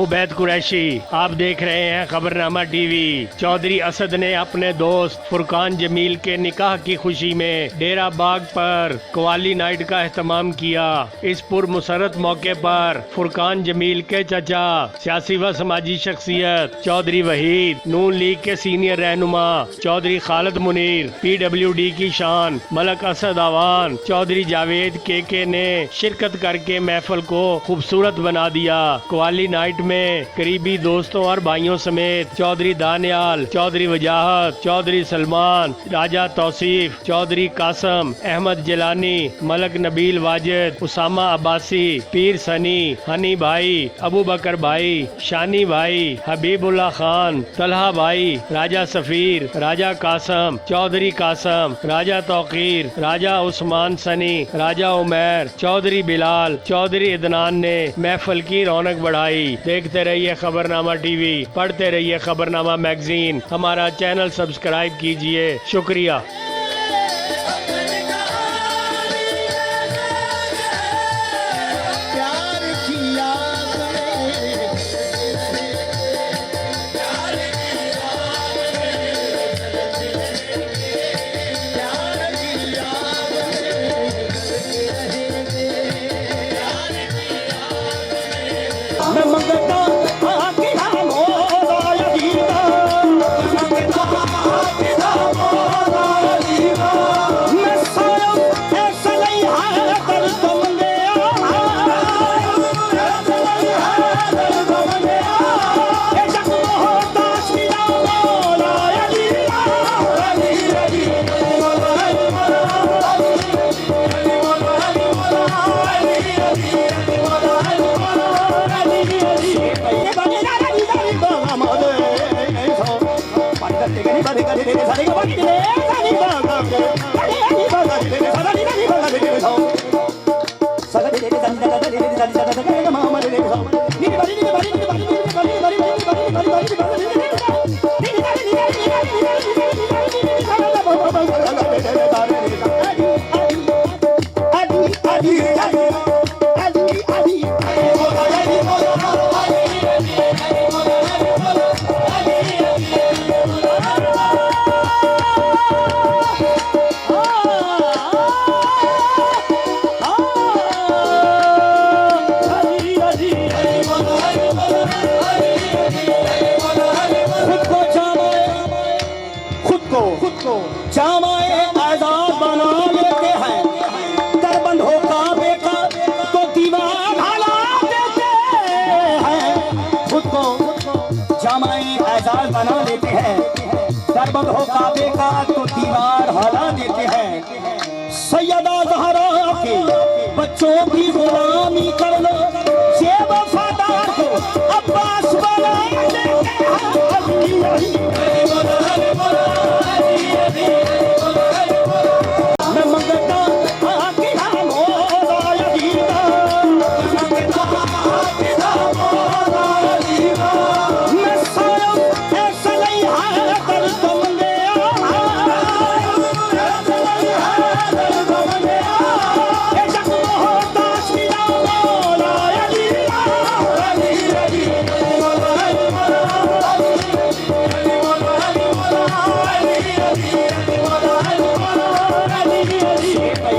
उबैद कुरैशी। आप देख रहे हैं खबरनामा टीवी। चौधरी असद ने अपने दोस्त फुरकान जमील के निकाह की खुशी में डेरा बाग पर कवाली नाइट का एहतमाम किया। इस पुरमसरत मौके पर फुरकान जमील के चचा, सियासी व समाजी शख्सियत चौधरी वहीद, नून लीग के सीनियर रहनुमा चौधरी खालिद मुनीर, PWD की शान मलक असद आवान, चौधरी जावेद के ने शिरकत करके महफल को खूबसूरत बना दिया। कवाली नाइट में करीबी दोस्तों और भाइयों समेत चौधरी दानियाल, चौधरी वजाहत, चौधरी सलमान, राजा तौसीफ, चौधरी कासम, अहमद जिलानी, मलक नबील वाजिद, उसामा अब्बासी, पीर सनी, हनी भाई, अबू बकर भाई, शानी भाई, हबीबुल्ला खान, तलहा भाई, राजा सफीर, राजा कासम, चौधरी कासम, राजा तौकीर, राजा उस्मान सनी, राजा उमर, चौधरी बिलाल, चौधरी इदनान ने महफल की रौनक बढ़ाई। देखते रहिए खबरनामा टीवी, पढ़ते रहिए खबरनामा मैगजीन। हमारा चैनल सब्सक्राइब कीजिए। शुक्रिया। जामाए आजाद बना लेते हैं, दरबंद हो काबे का तो दीवार हला देते हैं। खुद को जामाए आजाद बना लेते हैं, दरबंद हो काबे का तो दीवार हला देते हैं। सैयदा ज़हरा के बच्चों की गुलामी कर